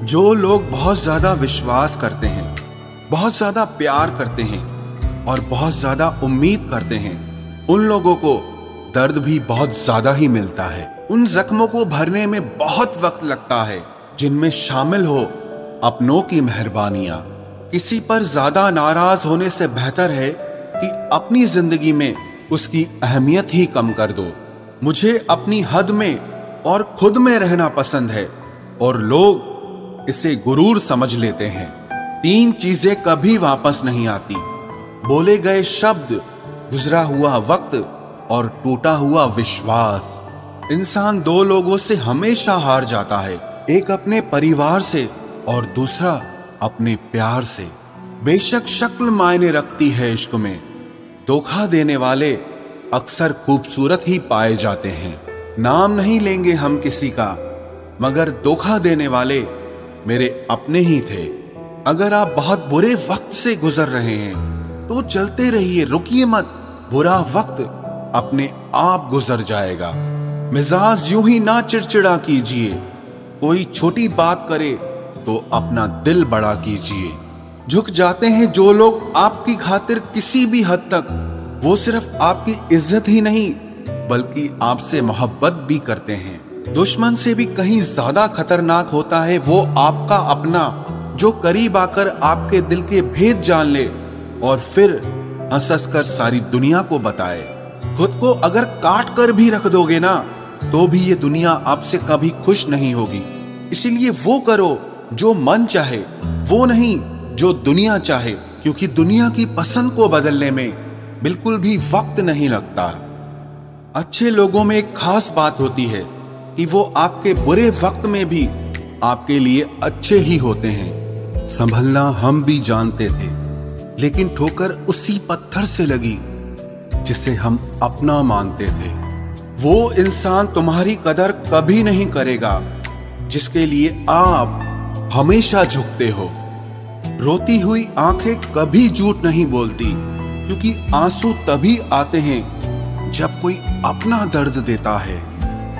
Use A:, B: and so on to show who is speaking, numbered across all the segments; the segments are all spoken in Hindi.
A: जो लोग बहुत ज्यादा विश्वास करते हैं, बहुत ज्यादा प्यार करते हैं और बहुत ज्यादा उम्मीद करते हैं, उन लोगों को दर्द भी बहुत ज्यादा ही मिलता है। उन जख्मों को भरने में बहुत वक्त लगता है जिनमें शामिल हो अपनों की मेहरबानियां। किसी पर ज्यादा नाराज होने से बेहतर है कि अपनी जिंदगी में उसकी अहमियत ही कम कर दो। मुझे अपनी हद में और खुद में रहना पसंद है और लोग इसे गुरूर समझ लेते हैं। 3 चीजें कभी वापस नहीं आती: बोले गए शब्द, गुजरा हुआ वक्त और टूटा हुआ विश्वास। इंसान 2 लोगों से हमेशा हार जाता है, एक अपने परिवार से और दूसरा अपने प्यार से। बेशक शक्ल मायने रखती है इश्क में, धोखा देने वाले अक्सर खूबसूरत ही पाए जाते हैं। नाम नहीं लेंगे हम किसी का, मगर धोखा देने वाले मेरे अपने ही थे। अगर आप बहुत बुरे वक्त से गुजर रहे हैं तो चलते रहिए, रुकिए मत। बुरा वक्त अपने आप गुजर जाएगा। मिजाज यूं ही ना चिड़चिड़ा कीजिए, कोई छोटी बात करे तो अपना दिल बड़ा कीजिए। झुक जाते हैं जो लोग आपकी खातिर किसी भी हद तक, वो सिर्फ आपकी इज्जत ही नहीं बल्कि आपसे मोहब्बत भी करते हैं। दुश्मन से भी कहीं ज्यादा खतरनाक होता है वो आपका अपना, जो करीब आकर आपके दिल के भेद जान ले और फिर हंस कर सारी दुनिया को बताए। खुद को अगर काट कर भी रख दोगे ना तो भी ये दुनिया आपसे कभी खुश नहीं होगी। इसीलिए वो करो जो मन चाहे, वो नहीं जो दुनिया चाहे, क्योंकि दुनिया की पसंद को बदलने में बिल्कुल भी वक्त नहीं लगता। अच्छे लोगों में एक खास बात होती है कि वो आपके बुरे वक्त में भी आपके लिए अच्छे ही होते हैं। संभलना हम भी जानते थे, लेकिन ठोकर उसी पत्थर से लगी जिसे हम अपना मानते थे। वो इंसान तुम्हारी कदर कभी नहीं करेगा जिसके लिए आप हमेशा झुकते हो। रोती हुई आंखें कभी झूठ नहीं बोलती, क्योंकि आंसू तभी आते हैं जब कोई अपना दर्द देता है।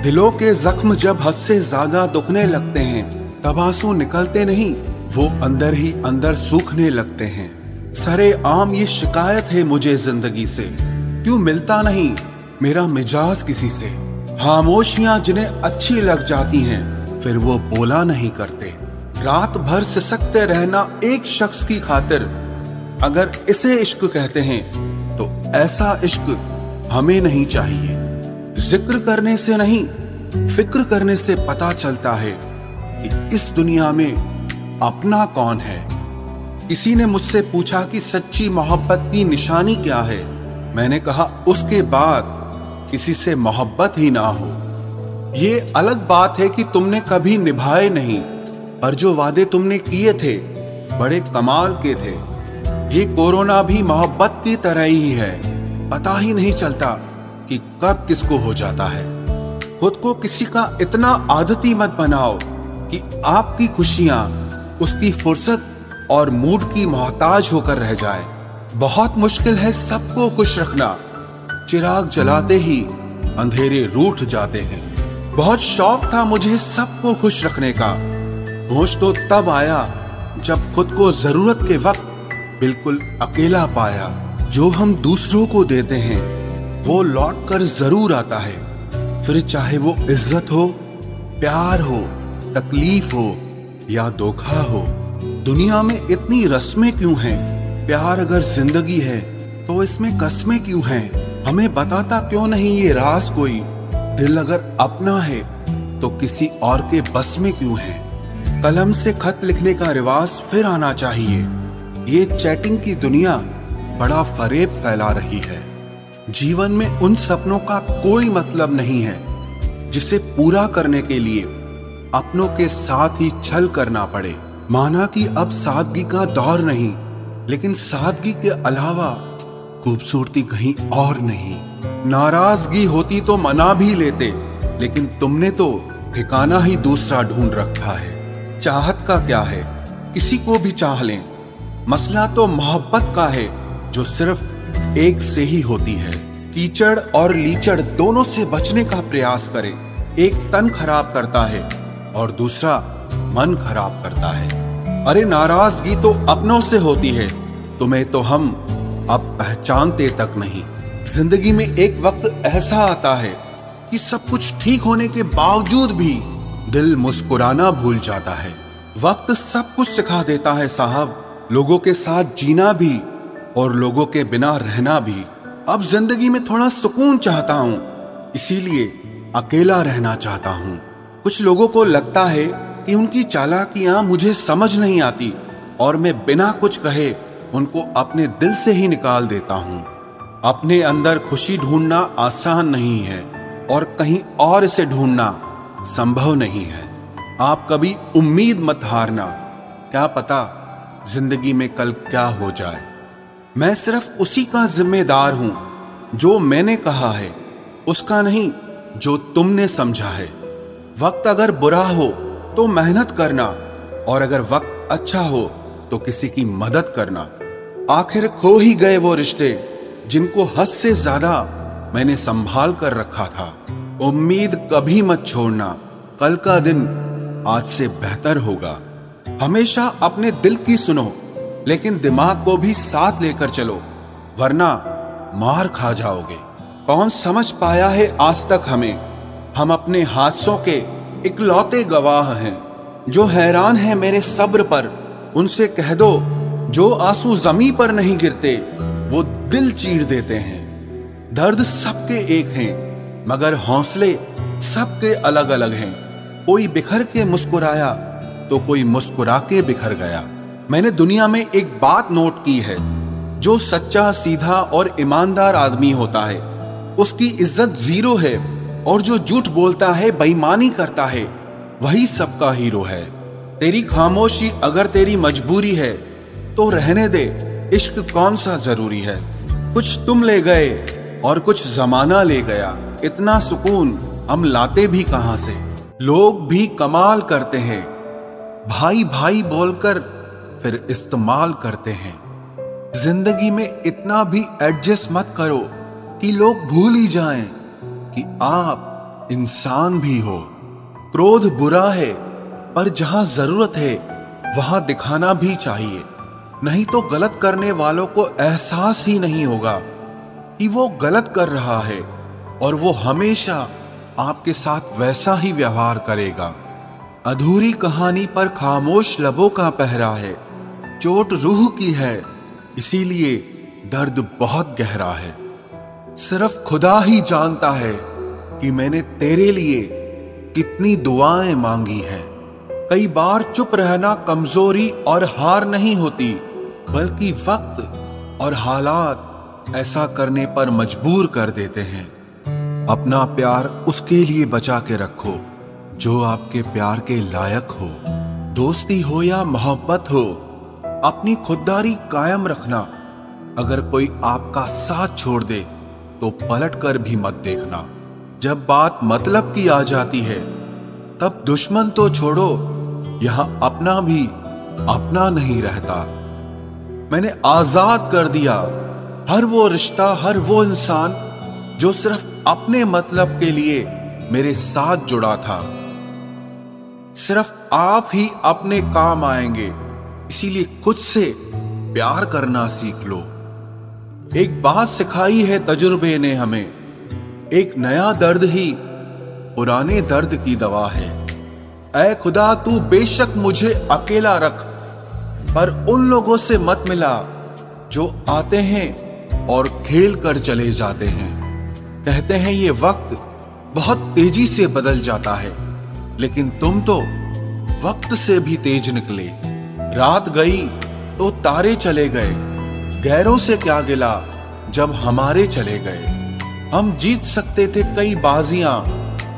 A: दिलों के जख्म जब हद से ज्यादा दुखने लगते हैं तब आंसू निकलते नहीं, वो अंदर ही अंदर सूखने लगते हैं। सरे आम ये शिकायत है मुझे जिंदगी से, क्यों मिलता नहीं मेरा मिजाज किसी से। खामोशियां जिन्हें अच्छी लग जाती हैं फिर वो बोला नहीं करते। रात भर सिसकते रहना एक शख्स की खातिर, अगर इसे इश्क कहते हैं तो ऐसा इश्क हमें नहीं चाहिए। जिक्र करने से नहीं, फिक्र करने से पता चलता है कि इस दुनिया में अपना कौन है। किसी ने मुझसे पूछा कि सच्ची मोहब्बत की निशानी क्या है। मैंने कहा उसके बाद किसी से मोहब्बत ही ना हो। ये अलग बात है कि तुमने कभी निभाए नहीं, पर जो वादे तुमने किए थे बड़े कमाल के थे। ये कोरोना भी मोहब्बत की तरह ही है, पता ही नहीं चलता कि कब किसको हो जाता है। खुद को किसी का इतना आदती मत बनाओ कि आपकी खुशियां उसकी फुर्सत और मूड की मोहताज होकर रह जाए। बहुत मुश्किल है सबको खुश रखना, चिराग जलाते ही अंधेरे रूठ जाते हैं। बहुत शौक था मुझे सबको खुश रखने का, होश तो तब आया जब खुद को जरूरत के वक्त बिल्कुल अकेला पाया। जो हम दूसरों को देते हैं वो लौट कर जरूर आता है, फिर चाहे वो इज्जत हो, प्यार हो, तकलीफ हो या धोखा हो। दुनिया में इतनी रस्में क्यों हैं? प्यार अगर जिंदगी है तो इसमें कस्में क्यों हैं? हमें बताता क्यों नहीं ये राज कोई? दिल अगर अपना है तो किसी और के बस में क्यों है? कलम से खत लिखने का रिवाज फिर आना चाहिए। ये चैटिंग की दुनिया बड़ा फरेब फैला रही है। जीवन में उन सपनों का कोई मतलब नहीं है जिसे पूरा करने के लिए अपनों के साथ ही छल करना पड़े। माना कि अब सादगी का दौर नहीं, लेकिन सादगी के अलावा खूबसूरती कहीं और नहीं। नाराजगी होती तो मना भी लेते, लेकिन तुमने तो ठिकाना ही दूसरा ढूंढ रखा है। चाहत का क्या है, किसी को भी चाह लें। मसला तो मोहब्बत का है जो सिर्फ एक से ही होती है। कीचड़ और लीचड़ दोनों से बचने का प्रयास करें। एक तन खराब करता है और दूसरा मन खराब करता है। अरे नाराजगी तो अपनों से होती है, तुम्हें तो हम अब पहचानते तक नहीं। जिंदगी में एक वक्त ऐसा आता है कि सब कुछ ठीक होने के बावजूद भी दिल मुस्कुराना भूल जाता है। वक्त सब कुछ सिखा देता है साहब, लोगों के साथ जीना भी और लोगों के बिना रहना भी। अब जिंदगी में थोड़ा सुकून चाहता हूं, इसीलिए अकेला रहना चाहता हूं। कुछ लोगों को लगता है कि उनकी चालाकियां मुझे समझ नहीं आती और मैं बिना कुछ कहे उनको अपने दिल से ही निकाल देता हूं। अपने अंदर खुशी ढूंढना आसान नहीं है और कहीं और इसे ढूंढना संभव नहीं है। आप कभी उम्मीद मत हारना, क्या पता जिंदगी में कल क्या हो जाए। मैं सिर्फ उसी का जिम्मेदार हूं जो मैंने कहा है, उसका नहीं जो तुमने समझा है। वक्त अगर बुरा हो तो मेहनत करना और अगर वक्त अच्छा हो तो किसी की मदद करना। आखिर खो ही गए वो रिश्ते जिनको हद से ज्यादा मैंने संभाल कर रखा था। उम्मीद कभी मत छोड़ना, कल का दिन आज से बेहतर होगा। हमेशा अपने दिल की सुनो, लेकिन दिमाग को भी साथ लेकर चलो, वरना मार खा जाओगे। कौन समझ पाया है आज तक हमें? हम अपने हादसों के इकलौते गवाह हैं। जो हैरान है मेरे सब्र पर, उनसे कह दो जो आंसू जमीन पर नहीं गिरते वो दिल चीर देते हैं। दर्द सबके एक हैं, मगर हौसले सबके अलग अलग हैं। कोई बिखर के मुस्कुराया तो कोई मुस्कुरा के बिखर गया। मैंने दुनिया में एक बात नोट की है, जो सच्चा, सीधा और ईमानदार आदमी होता है उसकी इज्जत जीरो है, और जो झूठ बोलता है, बेईमानी करता है, वही सबका हीरो है। तेरी खामोशी अगर तेरी मजबूरी है तो रहने दे, इश्क कौन सा जरूरी है। कुछ तुम ले गए और कुछ जमाना ले गया, इतना सुकून हम लाते भी कहां से। लोग भी कमाल करते हैं, भाई भाई बोलकर फिर इस्तेमाल करते हैं। जिंदगी में इतना भी एडजस्ट मत करो कि लोग भूल ही जाएं कि आप इंसान भी हो। क्रोध बुरा है, पर जहां जरूरत है वहां दिखाना भी चाहिए, नहीं तो गलत करने वालों को एहसास ही नहीं होगा कि वो गलत कर रहा है, और वो हमेशा आपके साथ वैसा ही व्यवहार करेगा। अधूरी कहानी पर खामोश लबों का पहरा है, चोट रूह की है, इसीलिए दर्द बहुत गहरा है। सिर्फ खुदा ही जानता है कि मैंने तेरे लिए कितनी दुआएं मांगी हैं। कई बार चुप रहना कमजोरी और हार नहीं होती, बल्कि वक्त और हालात ऐसा करने पर मजबूर कर देते हैं। अपना प्यार उसके लिए बचा के रखो जो आपके प्यार के लायक हो। दोस्ती हो या मोहब्बत हो, अपनी खुददारी कायम रखना। अगर कोई आपका साथ छोड़ दे तो पलट कर भी मत देखना। जब बात मतलब की आ जाती है तब दुश्मन तो छोड़ो, यहां अपना भी अपना नहीं रहता। मैंने आजाद कर दिया हर वो रिश्ता, हर वो इंसान जो सिर्फ अपने मतलब के लिए मेरे साथ जुड़ा था। सिर्फ आप ही अपने काम आएंगे, इसीलिए खुद से प्यार करना सीख लो। एक बात सिखाई है तजुर्बे ने हमें, एक नया दर्द ही पुराने दर्द की दवा है। ऐ खुदा तू बेशक मुझे अकेला रख, पर उन लोगों से मत मिला जो आते हैं और खेल कर चले जाते हैं। कहते हैं ये वक्त बहुत तेजी से बदल जाता है, लेकिन तुम तो वक्त से भी तेज निकले। रात गई तो तारे चले गए, गैरों से क्या गिला जब हमारे चले गए। हम जीत सकते थे कई बाजियां,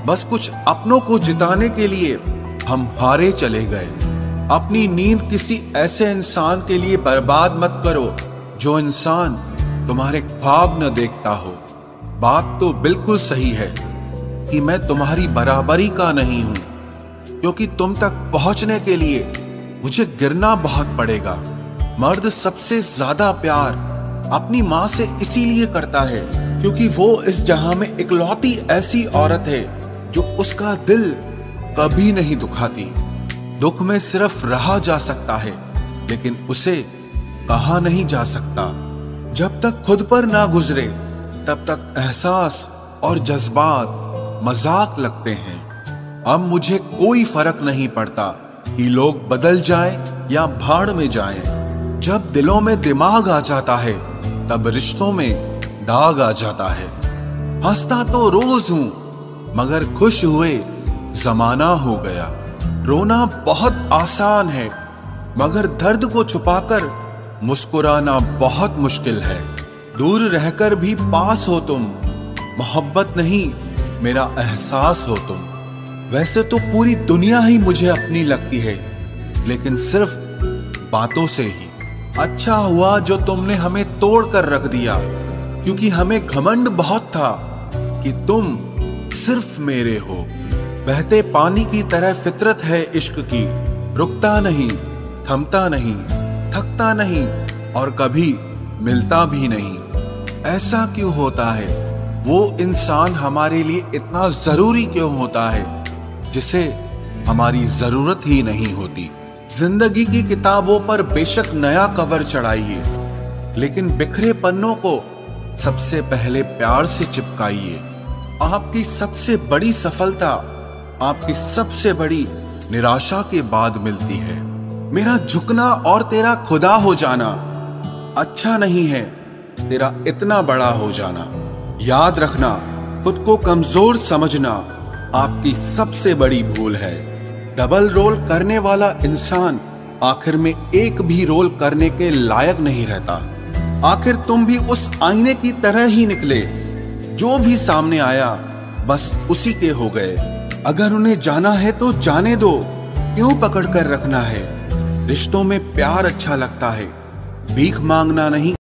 A: बस कुछ अपनों को जिताने के लिए हम हारे चले गए। अपनी नींद किसी ऐसे इंसान के लिए बर्बाद मत करो जो इंसान तुम्हारे ख्वाब न देखता हो। बात तो बिल्कुल सही है कि मैं तुम्हारी बराबरी का नहीं हूं, क्योंकि तुम तक पहुंचने के लिए मुझे गिरना बहुत पड़ेगा। मर्द सबसे ज्यादा प्यार अपनी मां से इसीलिए करता है क्योंकि वो इस जहां में इकलौती ऐसी औरत है जो उसका दिल कभी नहीं दुखाती। दुख में सिर्फ रहा जा सकता है, लेकिन उसे कहा नहीं जा सकता। जब तक खुद पर ना गुजरे तब तक एहसास और जज्बात मजाक लगते हैं। अब मुझे कोई फर्क नहीं पड़ता कि लोग बदल जाएं या भाड़ में जाएं। जब दिलों में दिमाग आ जाता है तब रिश्तों में दाग आ जाता है। हंसता तो रोज हूं, मगर खुश हुए जमाना हो गया। रोना बहुत आसान है, मगर दर्द को छुपाकर मुस्कुराना बहुत मुश्किल है। दूर रहकर भी पास हो तुम, मोहब्बत नहीं मेरा एहसास हो तुम। वैसे तो पूरी दुनिया ही मुझे अपनी लगती है, लेकिन सिर्फ बातों से ही। अच्छा हुआ जो तुमने हमें तोड़ कर रख दिया, क्योंकि हमें घमंड बहुत था कि तुम सिर्फ मेरे हो। बहते पानी की तरह फितरत है इश्क की, रुकता नहीं, थमता नहीं, थकता नहीं और कभी मिलता भी नहीं। ऐसा क्यों होता है? वो इंसान हमारे लिए इतना जरूरी क्यों होता है जिसे हमारी जरूरत ही नहीं होती? जिंदगी की किताबों पर बेशक नया कवर चढ़ाइए, लेकिन बिखरे पन्नों को सबसे पहले प्यार से चिपकाइए। आपकी सबसे बड़ी सफलता आपकी सबसे बड़ी निराशा के बाद मिलती है। मेरा झुकना और तेरा खुदा हो जाना अच्छा नहीं है, तेरा इतना बड़ा हो जाना। याद रखना, खुद को कमजोर समझना आपकी सबसे बड़ी भूल है। डबल रोल करने वाला इंसान आखिर में एक भी रोल करने के लायक नहीं रहता। आखिर तुम भी उस आईने की तरह ही निकले, जो भी सामने आया बस उसी के हो गए। अगर उन्हें जाना है तो जाने दो, क्यों पकड़ कर रखना है? रिश्तों में प्यार अच्छा लगता है, भीख मांगना नहीं।